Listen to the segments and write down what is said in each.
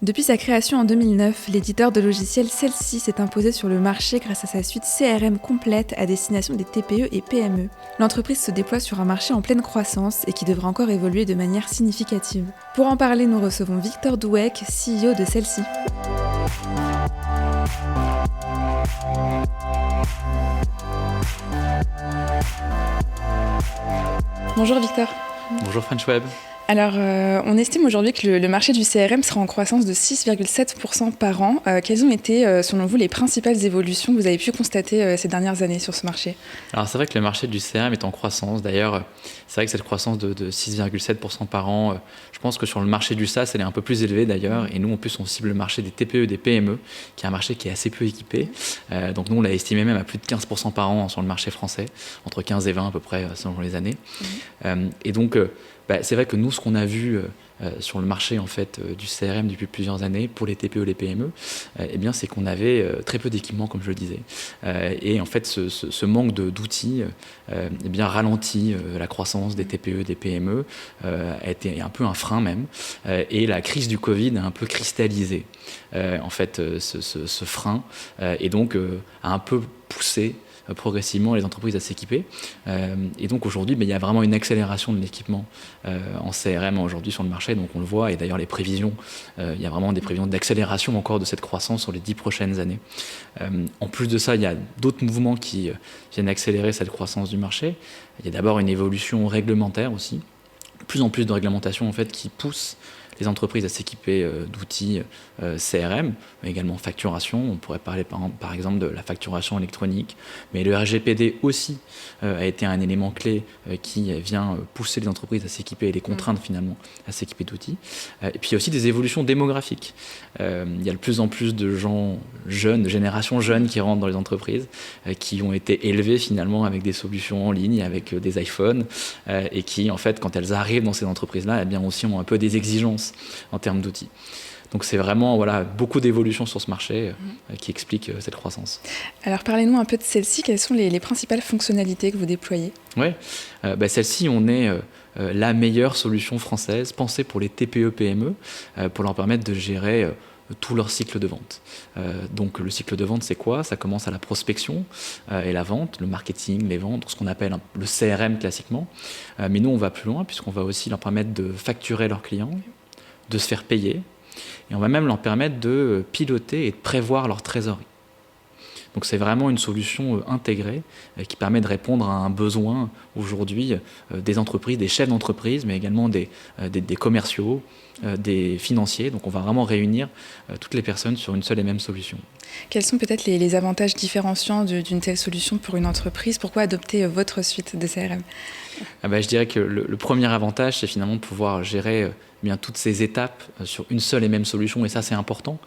Depuis sa création en 2009, l'éditeur de logiciels Celsy s'est imposé sur le marché grâce à sa suite CRM complète à destination des TPE et PME. L'entreprise se déploie sur un marché en pleine croissance et qui devra encore évoluer de manière significative. Pour en parler, nous recevons Victor Douek, CEO de Celsy. Bonjour Victor. Bonjour French Web. Alors, on estime aujourd'hui que le marché du CRM sera en croissance de 6,7% par an. Quelles ont été, selon vous, les principales évolutions que vous avez pu constater ces dernières années sur ce marché ? Alors c'est vrai que le marché du CRM est en croissance. D'ailleurs, c'est vrai que cette croissance de 6,7% par an, je pense que sur le marché du SaaS, elle est un peu plus élevée d'ailleurs. Et nous, en plus, on cible le marché des TPE et des PME, qui est un marché qui est assez peu équipé. Donc nous, on l'a estimé même à plus de 15% par an sur le marché français, entre 15 et 20 à peu près selon les années. Et donc, c'est vrai que nous, ce qu'on a vu sur le marché en fait, du CRM depuis plusieurs années pour les TPE et les PME, c'est qu'on avait très peu d'équipements, comme je le disais. Et en fait, ce manque d'outils ralentit la croissance des TPE, des PME, a été un peu un frein même. Et la crise du Covid a un peu cristallisé en fait, ce frein et donc a un peu poussé progressivement les entreprises à s'équiper. Et donc aujourd'hui, il y a vraiment une accélération de l'équipement en CRM aujourd'hui sur le marché. Donc on le voit, et d'ailleurs les prévisions, il y a vraiment des prévisions d'accélération encore de cette croissance sur les 10 prochaines années. En plus de ça, il y a d'autres mouvements qui viennent accélérer cette croissance du marché. Il y a d'abord une évolution réglementaire aussi. De plus en plus de réglementations en fait, qui poussent les entreprises à s'équiper d'outils CRM, mais également facturation. On pourrait parler par exemple de la facturation électronique, mais le RGPD aussi a été un élément clé qui vient pousser les entreprises à s'équiper et les contraindre finalement à s'équiper d'outils. Et puis il y a aussi des évolutions démographiques. Il y a de plus en plus de gens jeunes, de générations jeunes qui rentrent dans les entreprises, qui ont été élevés finalement avec des solutions en ligne, avec des iPhones, et qui en fait quand elles arrivent dans ces entreprises-là, aussi ont un peu des exigences en termes d'outils. Donc c'est vraiment beaucoup d'évolutions sur ce marché qui expliquent cette croissance. Alors parlez-nous un peu de Celsy. Quelles sont les principales fonctionnalités que vous déployez ? Oui, Celsy, on est la meilleure solution française pensée pour les TPE-PME pour leur permettre de gérer tout leur cycle de vente. Donc le cycle de vente, c'est quoi ? Ça commence à la prospection et la vente, le marketing, les ventes, ce qu'on appelle le CRM classiquement. Mais nous, on va plus loin puisqu'on va aussi leur permettre de facturer leurs clients, de se faire payer, et on va même leur permettre de piloter et de prévoir leur trésorerie. Donc c'est vraiment une solution intégrée qui permet de répondre à un besoin aujourd'hui des entreprises, des chefs d'entreprise, mais également des commerciaux, des financiers. Donc on va vraiment réunir toutes les personnes sur une seule et même solution. Quels sont peut-être les avantages différenciants d'une telle solution pour une entreprise ? Pourquoi adopter votre suite de CRM ? Je dirais que le premier avantage, c'est finalement de pouvoir gérer toutes ces étapes sur une seule et même solution. Et ça, c'est important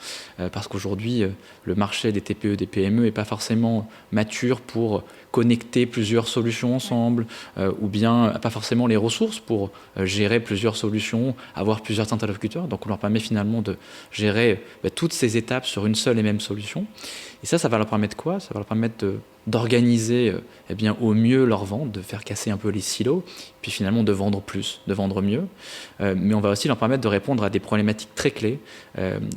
parce qu'aujourd'hui, le marché des TPE, des PME n'est pas forcément mature pour connecter plusieurs solutions ensemble ou bien pas forcément les ressources pour gérer plusieurs solutions, avoir plusieurs interlocuteurs. Donc, on leur permet finalement de gérer toutes ces étapes sur une seule et même solution. Et ça va leur permettre quoi ? Ça va leur permettre d'organiser au mieux leur vente, de faire casser un peu les silos, puis finalement de vendre plus, de vendre mieux. Mais on va aussi leur permettre de répondre à des problématiques très clés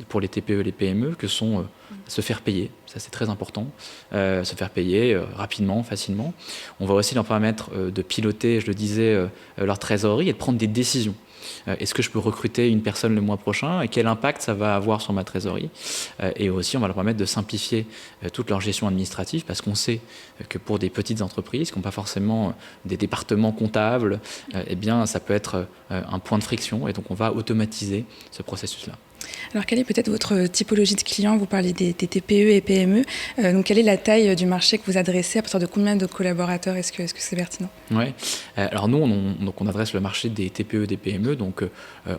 pour les TPE et les PME, que sont se faire payer. Ça, c'est très important. Se faire payer rapidement, facilement. On va aussi leur permettre de piloter, je le disais, leur trésorerie et de prendre des décisions. Est-ce que je peux recruter une personne le mois prochain et quel impact ça va avoir sur ma trésorerie ? Et aussi, on va leur permettre de simplifier toute leur gestion administrative parce qu'on sait que pour des petites entreprises qui n'ont pas forcément des départements comptables, ça peut être un point de friction et donc on va automatiser ce processus-là. Alors, quelle est peut-être votre typologie de clients ? Vous parlez des TPE et PME. Donc, quelle est la taille du marché que vous adressez ? À partir de combien de collaborateurs est-ce que c'est pertinent ? Oui. Alors, nous, on adresse le marché des TPE et des PME. Donc,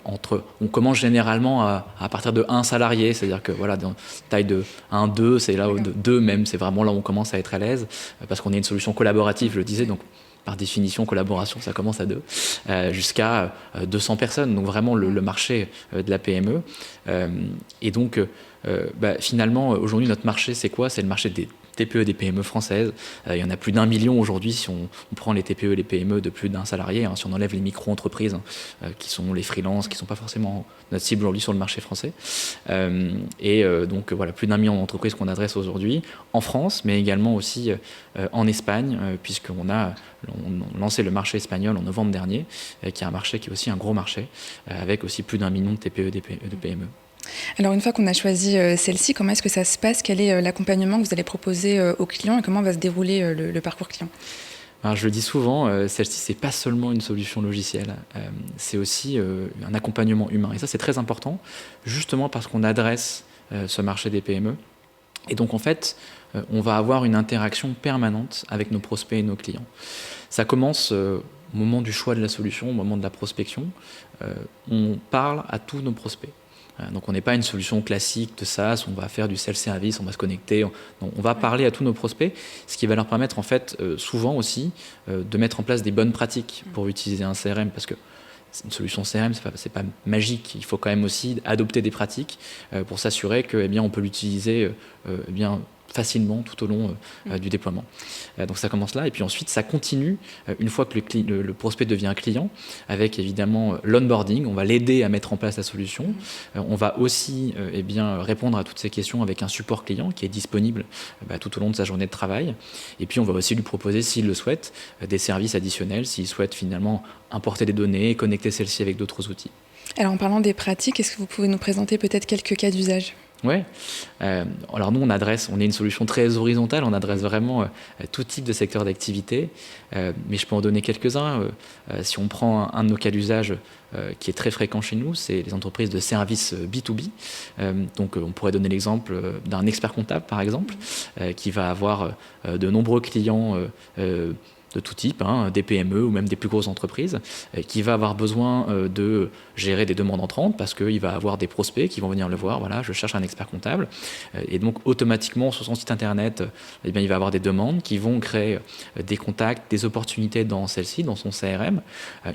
on commence généralement à partir de 1 salarié. C'est-à-dire que, dans taille de 1, 2, c'est là où 2 même, c'est vraiment là où on commence à être à l'aise parce qu'on est une solution collaborative, je le disais. Donc, par définition, collaboration, ça commence à 2, jusqu'à 200 personnes. Donc vraiment le marché de la PME. Et donc, finalement, aujourd'hui, notre marché, c'est quoi ? C'est le marché des TPE des PME françaises. Il y en a plus d'1 million aujourd'hui si on prend les TPE et les PME de plus d'1 salarié, si on enlève les micro-entreprises qui sont les freelances, qui ne sont pas forcément notre cible aujourd'hui sur le marché français. Donc voilà, plus d'1 million d'entreprises qu'on adresse aujourd'hui en France, mais également aussi en Espagne, puisqu'on a lancé le marché espagnol en novembre dernier, qui est un marché qui est aussi un gros marché, avec aussi plus d'1 million de TPE et de PME. Alors une fois qu'on a choisi celle-ci, comment est-ce que ça se passe? Quel est l'accompagnement que vous allez proposer aux clients et comment va se dérouler le parcours client? Alors, je le dis souvent, celle-ci, c'est pas seulement une solution logicielle, c'est aussi un accompagnement humain. Et ça, c'est très important, justement parce qu'on adresse ce marché des PME. Et donc, en fait, on va avoir une interaction permanente avec nos prospects et nos clients. Ça commence au moment du choix de la solution, au moment de la prospection. On parle à tous nos prospects. Donc on n'est pas une solution classique de SaaS, on va faire du self-service, on va se connecter, on va parler à tous nos prospects, ce qui va leur permettre en fait souvent aussi de mettre en place des bonnes pratiques pour utiliser un CRM, parce que une solution CRM, c'est pas magique, il faut quand même aussi adopter des pratiques pour s'assurer que on peut l'utiliser facilement tout au long du déploiement. Donc ça commence là, et puis ensuite ça continue une fois que le prospect devient un client, avec évidemment l'onboarding, on va l'aider à mettre en place la solution. On va aussi répondre à toutes ces questions avec un support client qui est disponible tout au long de sa journée de travail. Et puis on va aussi lui proposer, s'il le souhaite, des services additionnels, s'il souhaite finalement importer des données, connecter celles-ci avec d'autres outils. Alors en parlant des pratiques, est-ce que vous pouvez nous présenter peut-être quelques cas d'usage ? Oui. Alors nous, on est une solution très horizontale, on adresse vraiment tout type de secteur d'activité, mais je peux en donner quelques-uns. Si on prend un de nos cas d'usage qui est très fréquent chez nous, c'est les entreprises de services B2B. Donc on pourrait donner l'exemple d'un expert comptable, par exemple, qui va avoir de nombreux clients de tout type, des PME ou même des plus grosses entreprises, qui va avoir besoin de gérer des demandes entrantes parce qu'il va avoir des prospects qui vont venir le voir, voilà, je cherche un expert comptable. Et donc automatiquement sur son site internet, il va avoir des demandes qui vont créer des contacts, des opportunités dans celle-ci, dans son CRM.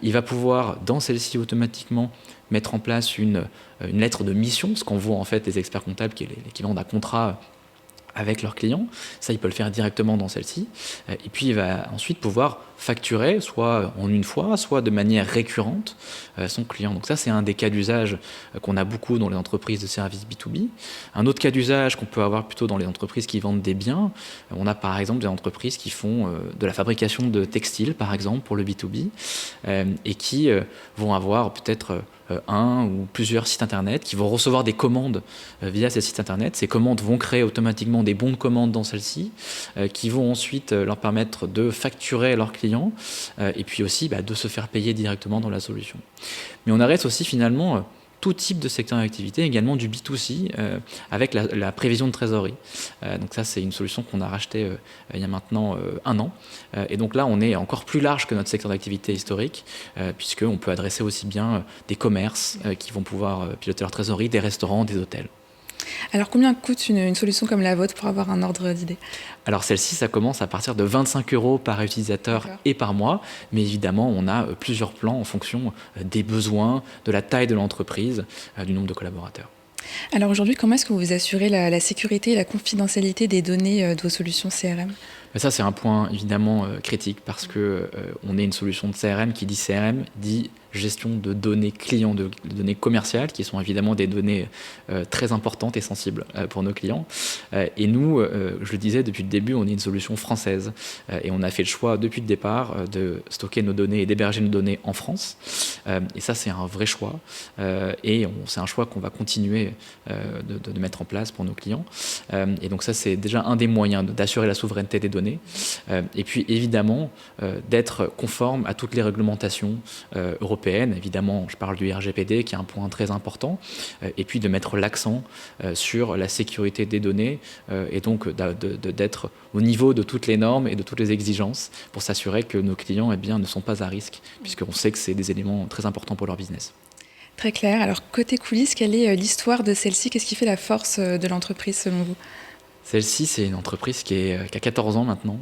Il va pouvoir dans celle-ci automatiquement mettre en place une lettre de mission, ce qu'on voit en fait les experts comptables qui est l'équivalent d'un contrat avec leurs clients. Ça, il peut le faire directement dans celle-ci. Et puis, il va ensuite pouvoir facturer, soit en une fois, soit de manière récurrente, son client. Donc ça, c'est un des cas d'usage qu'on a beaucoup dans les entreprises de services B2B. Un autre cas d'usage qu'on peut avoir plutôt dans les entreprises qui vendent des biens, on a par exemple des entreprises qui font de la fabrication de textiles, par exemple, pour le B2B, et qui vont avoir peut-être un ou plusieurs sites internet, qui vont recevoir des commandes via ces sites internet. Ces commandes vont créer automatiquement des bons de commande dans celles-ci, qui vont ensuite leur permettre de facturer leurs clients, et puis aussi de se faire payer directement dans la solution. Mais on arrête aussi finalement tout type de secteur d'activité, également du B2C, avec la prévision de trésorerie. Donc ça, c'est une solution qu'on a rachetée il y a maintenant 1 an. Et donc là, on est encore plus large que notre secteur d'activité historique, puisqu'on peut adresser aussi bien des commerces qui vont pouvoir piloter leur trésorerie, des restaurants, des hôtels. Alors combien coûte une solution comme la vôtre pour avoir un ordre d'idée ? Alors celle-ci, ça commence à partir de 25 € par utilisateur et par mois, mais évidemment, on a plusieurs plans en fonction des besoins, de la taille de l'entreprise, du nombre de collaborateurs. Alors aujourd'hui, comment est-ce que vous assurez la sécurité et la confidentialité des données de vos solutions CRM ? Ça, c'est un point évidemment critique parce que on est une solution de CRM qui dit CRM, dit gestion de données clients, de données commerciales, qui sont évidemment des données très importantes et sensibles pour nos clients. Et nous, je le disais depuis le début, on est une solution française. Et on a fait le choix depuis le départ de stocker nos données et d'héberger nos données en France. Et ça, c'est un vrai choix. Et c'est un choix qu'on va continuer de mettre en place pour nos clients. Et donc ça, c'est déjà un des moyens d'assurer la souveraineté des données. Et puis évidemment, d'être conforme à toutes les réglementations européennes. Évidemment, je parle du RGPD qui est un point très important, et puis de mettre l'accent sur la sécurité des données et donc d'être au niveau de toutes les normes et de toutes les exigences pour s'assurer que nos clients ne sont pas à risque, puisqu'on sait que c'est des éléments très importants pour leur business. Très clair. Alors côté coulisses, quelle est l'histoire de celle-ci ? Qu'est-ce qui fait la force de l'entreprise selon vous ? Celle-ci, c'est une entreprise qui a 14 ans maintenant,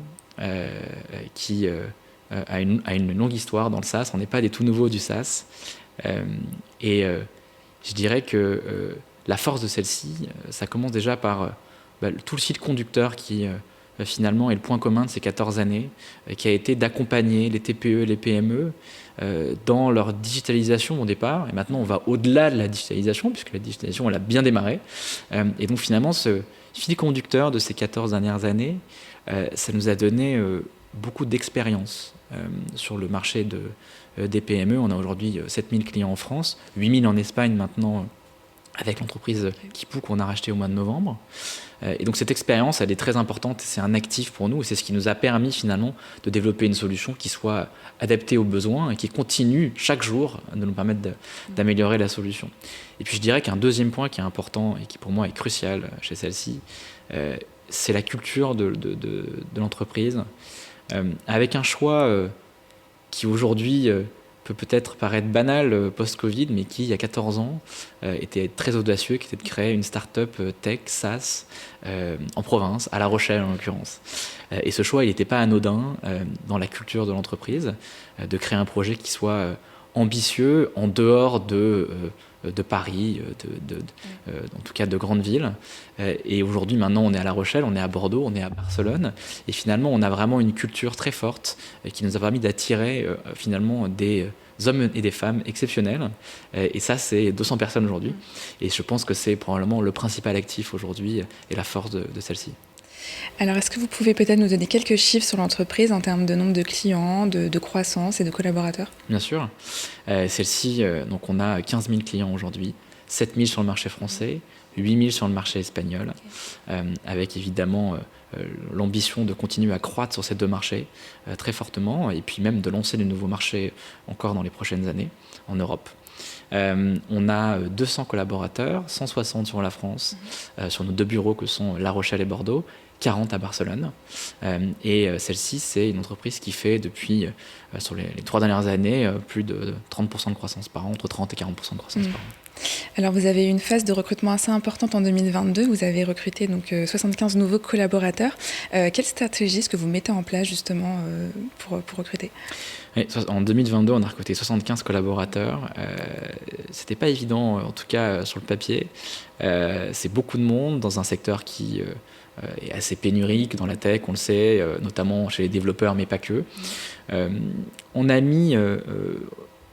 qui a une longue histoire dans le SaaS. On n'est pas des tout nouveaux du SaaS. Je dirais que la force de celle-ci, ça commence déjà par tout le fil conducteur qui finalement, et le point commun de ces 14 années, qui a été d'accompagner les TPE et les PME dans leur digitalisation au départ. Et maintenant, on va au-delà de la digitalisation, puisque la digitalisation, elle a bien démarré. Et donc, finalement, ce fil conducteur de ces 14 dernières années, ça nous a donné beaucoup d'expérience sur le marché des PME. On a aujourd'hui 7000 clients en France, 8000 en Espagne maintenant, avec l'entreprise Kipoo qu'on a racheté au mois de novembre. Et donc cette expérience, elle est très importante, c'est un actif pour nous et c'est ce qui nous a permis finalement de développer une solution qui soit adaptée aux besoins et qui continue chaque jour de nous permettre d'améliorer la solution. Et puis je dirais qu'un deuxième point qui est important et qui pour moi est crucial chez celle-ci, c'est la culture de l'entreprise, avec un choix qui aujourd'hui peut-être paraître banal post-Covid, mais qui, il y a 14 ans, était très audacieux, qui était de créer une start-up tech, SaaS, en province, à La Rochelle en l'occurrence. Et ce choix, il n'était pas anodin dans la culture de l'entreprise, de créer un projet qui soit ambitieux en dehors de Paris, en tout cas de grandes villes. Et aujourd'hui, maintenant, on est à La Rochelle, on est à Bordeaux, on est à Barcelone. Et finalement, on a vraiment une culture très forte qui nous a permis d'attirer finalement des hommes et des femmes exceptionnels. Et ça, c'est 200 personnes aujourd'hui. Et je pense que c'est probablement le principal actif aujourd'hui et la force de celle-ci. Alors, est-ce que vous pouvez peut-être nous donner quelques chiffres sur l'entreprise en termes de nombre de clients, de croissance et de collaborateurs ? Bien sûr. Celle-ci, donc on a 15 000 clients aujourd'hui, 7 000 sur le marché français, 8 000 sur le marché espagnol, avec évidemment l'ambition de continuer à croître sur ces deux marchés très fortement, et puis même de lancer des nouveaux marchés encore dans les prochaines années en Europe. On a 200 collaborateurs, 160 sur la France, sur nos deux bureaux que sont La Rochelle et Bordeaux, 40 à Barcelone. Et celle-ci, c'est une entreprise qui fait depuis, sur les 3 dernières années, plus de 30% de croissance par an, entre 30 et 40% de croissance par an. Alors vous avez eu une phase de recrutement assez importante en 2022, vous avez recruté donc 75 nouveaux collaborateurs. Quelle stratégie est-ce que vous mettez en place justement pour recruter ? En 2022, on a recruté 75 collaborateurs. C'était pas évident, en tout cas sur le papier. C'est beaucoup de monde dans un secteur qui est assez pénurique dans la tech, on le sait, notamment chez les développeurs, mais pas que. On a mis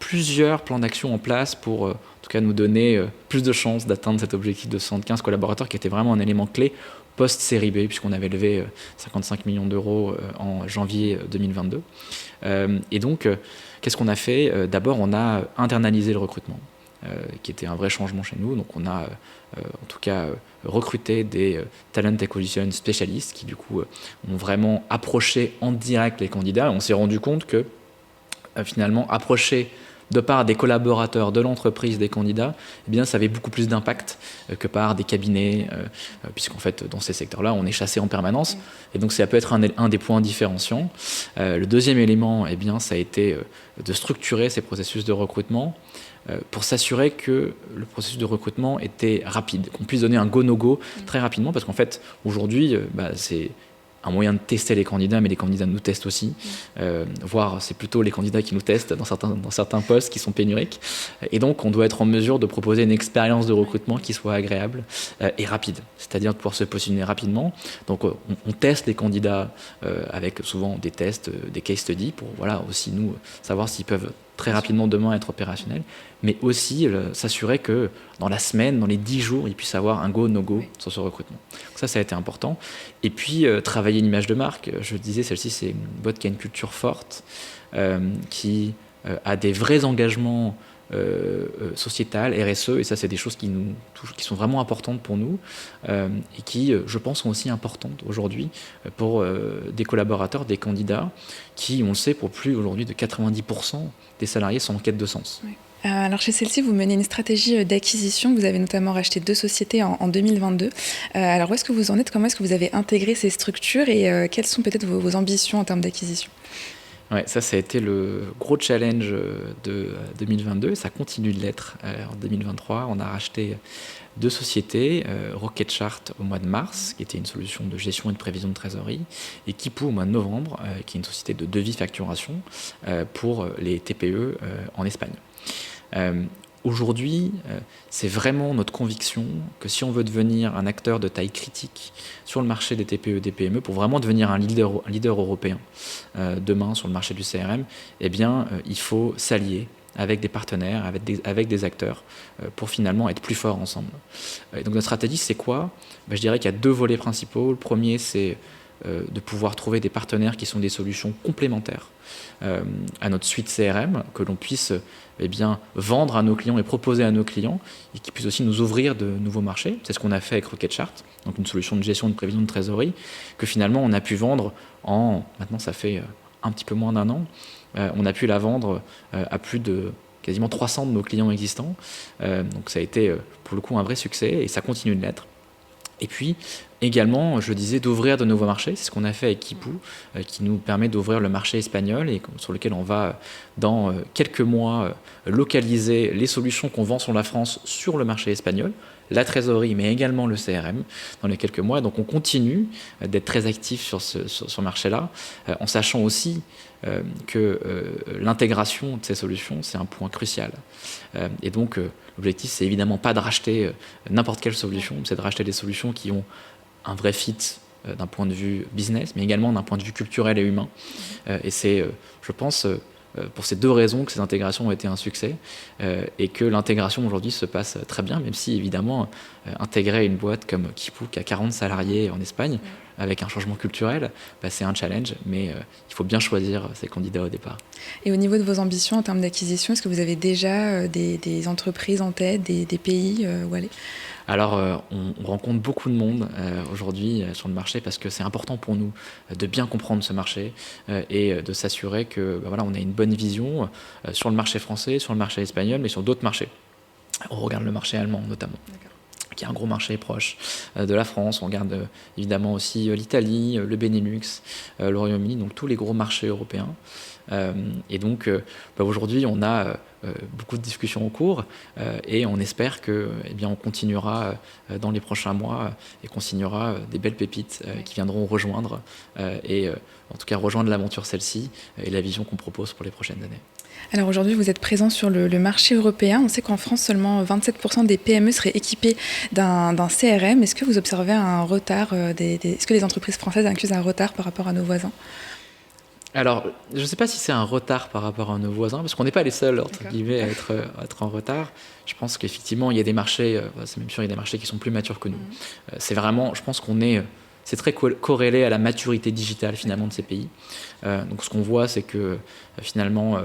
plusieurs plans d'action en place pour, en tout cas, nous donner plus de chances d'atteindre cet objectif de 75 collaborateurs qui était vraiment un élément clé post-série B, puisqu'on avait levé 55 millions d'euros en janvier 2022. Et donc, qu'est-ce qu'on a fait ? D'abord, on a internalisé le recrutement, qui était un vrai changement chez nous. Donc, on a, en tout cas, recruté des talent acquisition spécialistes qui, du coup, ont vraiment approché en direct les candidats. Et on s'est rendu compte que, finalement, approcher de par des collaborateurs de l'entreprise, des candidats, eh bien, ça avait beaucoup plus d'impact que par des cabinets, puisqu'en fait, dans ces secteurs-là, on est chassé en permanence. Et donc, ça peut être un des points différenciants. Le deuxième élément, eh bien, ça a été de structurer ces processus de recrutement pour s'assurer que le processus de recrutement était rapide, qu'on puisse donner un go-no-go très rapidement, parce qu'en fait, aujourd'hui, c'est un moyen de tester les candidats, mais les candidats nous testent aussi. Voire, c'est plutôt les candidats qui nous testent dans certains postes qui sont pénuriques. Et donc, on doit être en mesure de proposer une expérience de recrutement qui soit agréable et rapide. C'est-à-dire de pouvoir se positionner rapidement. Donc, on teste les candidats avec souvent des tests, des case studies, pour aussi nous savoir s'ils peuvent très rapidement demain être opérationnels, mais aussi s'assurer que dans la semaine, dans les 10 jours, ils puissent avoir un go, no-go sur ce recrutement. Donc ça a été important. Et puis, travailler une image de marque. Je disais, celle-ci, c'est une boîte qui a une culture forte, qui a des vrais engagements sociétal, RSE, et ça c'est des choses qui nous touchent, qui sont vraiment importantes pour nous et qui, je pense, sont aussi importantes aujourd'hui pour des collaborateurs, des candidats qui, on le sait, pour plus aujourd'hui de 90% des salariés sont en quête de sens. Oui. Alors chez celle-ci, vous menez une stratégie d'acquisition. Vous avez notamment racheté 2 sociétés en 2022. Alors où est-ce que vous en êtes ? Comment est-ce que vous avez intégré ces structures et quelles sont peut-être vos ambitions en termes d'acquisition ? Ouais, ça a été le gros challenge de 2022 et ça continue de l'être en 2023. On a racheté 2 sociétés, Rocketchart au mois de mars, qui était une solution de gestion et de prévision de trésorerie, et Kipoo au mois de novembre, qui est une société de devis facturation pour les TPE en Espagne. aujourd'hui, c'est vraiment notre conviction que si on veut devenir un acteur de taille critique sur le marché des TPE et des PME, pour vraiment devenir un leader européen demain sur le marché du CRM, eh bien, il faut s'allier avec des partenaires, avec des acteurs, pour finalement être plus forts ensemble. Et donc notre stratégie, c'est quoi ? Je dirais qu'il y a 2 volets principaux. Le premier, c'est de pouvoir trouver des partenaires qui sont des solutions complémentaires à notre suite CRM, que l'on puisse vendre à nos clients et proposer à nos clients, et qui puissent aussi nous ouvrir de nouveaux marchés. C'est ce qu'on a fait avec Rocketchart, donc une solution de gestion de prévision de trésorerie, que finalement on a pu vendre maintenant ça fait un petit peu moins d'1 an, on a pu la vendre à plus de quasiment 300 de nos clients existants. Donc ça a été pour le coup un vrai succès et ça continue de l'être. Et puis également, je disais, d'ouvrir de nouveaux marchés. C'est ce qu'on a fait avec Kipoo, qui nous permet d'ouvrir le marché espagnol et sur lequel on va, dans quelques mois, localiser les solutions qu'on vend sur la France sur le marché espagnol, la trésorerie, mais également le CRM, dans les quelques mois. Donc on continue d'être très actif sur ce marché-là, en sachant aussi que l'intégration de ces solutions, c'est un point crucial. Et donc, l'objectif, c'est évidemment pas de racheter n'importe quelle solution, c'est de racheter des solutions qui ont un vrai fit d'un point de vue business, mais également d'un point de vue culturel et humain. Et c'est, je pense, pour ces 2 raisons que ces intégrations ont été un succès et que l'intégration aujourd'hui se passe très bien, même si évidemment intégrer une boîte comme Kipoo qui a 40 salariés en Espagne avec un changement culturel, c'est un challenge, mais il faut bien choisir ses candidats au départ. Et au niveau de vos ambitions en termes d'acquisition, est-ce que vous avez déjà des entreprises en tête, des pays où aller ? Alors, on rencontre beaucoup de monde aujourd'hui sur le marché parce que c'est important pour nous de bien comprendre ce marché et de s'assurer que on a une bonne vision sur le marché français, sur le marché espagnol, mais sur d'autres marchés. On regarde le marché allemand notamment. D'accord. Qui est un gros marché proche de la France. On regarde évidemment aussi l'Italie, le Benelux, le Royaume-Uni, donc tous les gros marchés européens. Et donc aujourd'hui, on a beaucoup de discussions en cours et on espère que on continuera dans les prochains mois et qu'on signera des belles pépites qui viendront rejoindre et en tout cas rejoindre l'aventure celle-ci et la vision qu'on propose pour les prochaines années. Alors aujourd'hui, vous êtes présent sur le marché européen. On sait qu'en France, seulement 27% des PME seraient équipées d'un CRM. Est-ce que vous observez un retard est-ce que les entreprises françaises accusent un retard par rapport à nos voisins ? Alors, je ne sais pas si c'est un retard par rapport à nos voisins, parce qu'on n'est pas les seuls, entre guillemets, à être en retard. Je pense qu'effectivement, il y a des marchés, c'est même sûr, il y a des marchés qui sont plus matures que nous. C'est vraiment, je pense c'est très corrélé à la maturité digitale, finalement, de ces pays. Donc, ce qu'on voit, c'est que, finalement,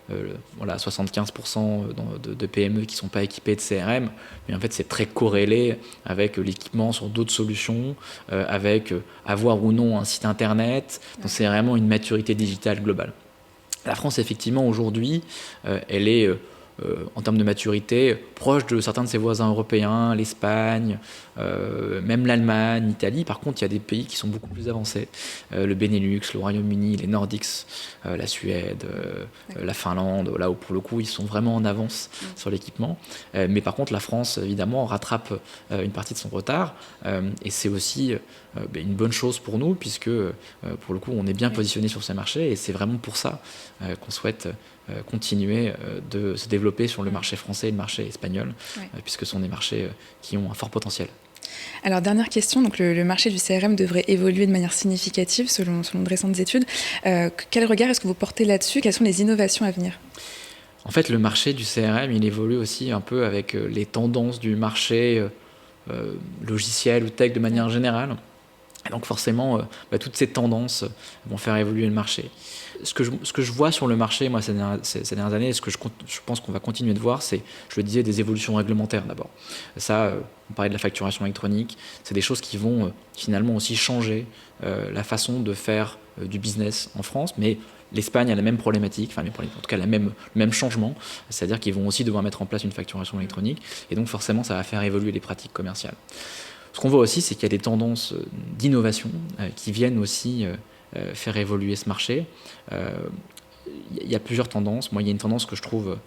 75% de PME qui ne sont pas équipées de CRM, mais en fait c'est très corrélé avec l'équipement sur d'autres solutions, avec avoir ou non un site internet. Donc c'est vraiment une maturité digitale globale. La France effectivement aujourd'hui, elle est en termes de maturité proche de certains de ses voisins européens, l'Espagne, même l'Allemagne, l'Italie. Par contre, il y a des pays qui sont beaucoup plus avancés, le Benelux, le Royaume-Uni, les Nordiques, la Suède, la Finlande, là où pour le coup ils sont vraiment en avance sur l'équipement. Mais par contre, la France évidemment rattrape une partie de son retard et c'est aussi une bonne chose pour nous puisque pour le coup on est bien positionné sur ces marchés et c'est vraiment pour ça qu'on souhaite continuer de se développer sur le marché français et le marché espagnol, puisque ce sont des marchés qui ont un fort potentiel. Alors, dernière question, donc le marché du CRM devrait évoluer de manière significative selon de récentes études. Quel regard est-ce que vous portez là-dessus ? Quelles sont les innovations à venir ? En fait, le marché du CRM, il évolue aussi un peu avec les tendances du marché logiciel ou tech de manière générale. Et donc forcément, toutes ces tendances vont faire évoluer le marché. Ce que je vois sur le marché, moi, ces dernières années, et ce que je pense qu'on va continuer de voir, c'est, je le disais, des évolutions réglementaires d'abord. Ça, on parlait de la facturation électronique, c'est des choses qui vont finalement aussi changer la façon de faire du business en France, mais l'Espagne a la même problématique, en tout cas le même changement, c'est-à-dire qu'ils vont aussi devoir mettre en place une facturation électronique, et donc forcément, ça va faire évoluer les pratiques commerciales. Ce qu'on voit aussi, c'est qu'il y a des tendances d'innovation qui viennent aussi faire évoluer ce marché. Il y a plusieurs tendances. Moi, il y a une tendance que je trouve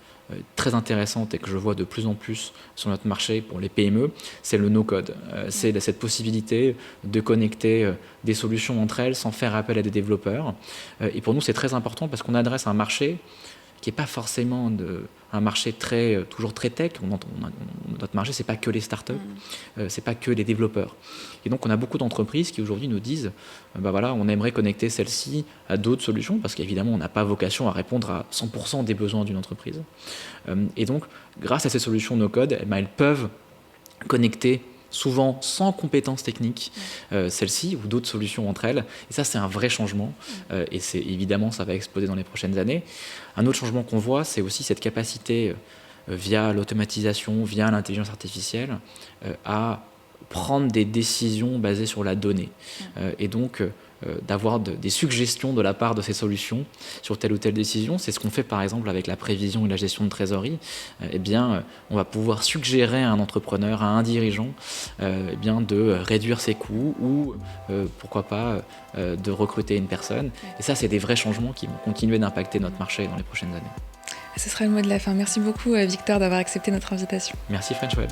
très intéressante et que je vois de plus en plus sur notre marché pour les PME, c'est le no-code. C'est cette possibilité de connecter des solutions entre elles sans faire appel à des développeurs. Et pour nous, c'est très important parce qu'on adresse un marché qui n'est pas forcément un marché toujours très tech. Notre marché, c'est pas que les startups, c'est pas que les développeurs. Et donc, on a beaucoup d'entreprises qui aujourd'hui nous disent, voilà, on aimerait connecter celle-ci à d'autres solutions, parce qu'évidemment, on n'a pas vocation à répondre à 100% des besoins d'une entreprise. Et donc, grâce à ces solutions no-code, elles peuvent connecter souvent sans compétences techniques, celle-ci ou d'autres solutions entre elles. Et ça, c'est un vrai changement. Et évidemment, ça va exploser dans les prochaines années. Un autre changement qu'on voit, c'est aussi cette capacité, via l'automatisation, via l'intelligence artificielle, à prendre des décisions basées sur la donnée. Et donc, d'avoir des suggestions de la part de ces solutions sur telle ou telle décision. C'est ce qu'on fait par exemple avec la prévision et la gestion de trésorerie. On va pouvoir suggérer à un entrepreneur, à un dirigeant, de réduire ses coûts ou pourquoi pas de recruter une personne. Et ça, c'est des vrais changements qui vont continuer d'impacter notre marché dans les prochaines années. Ce sera le mot de la fin. Merci beaucoup Victor d'avoir accepté notre invitation. Merci French Web.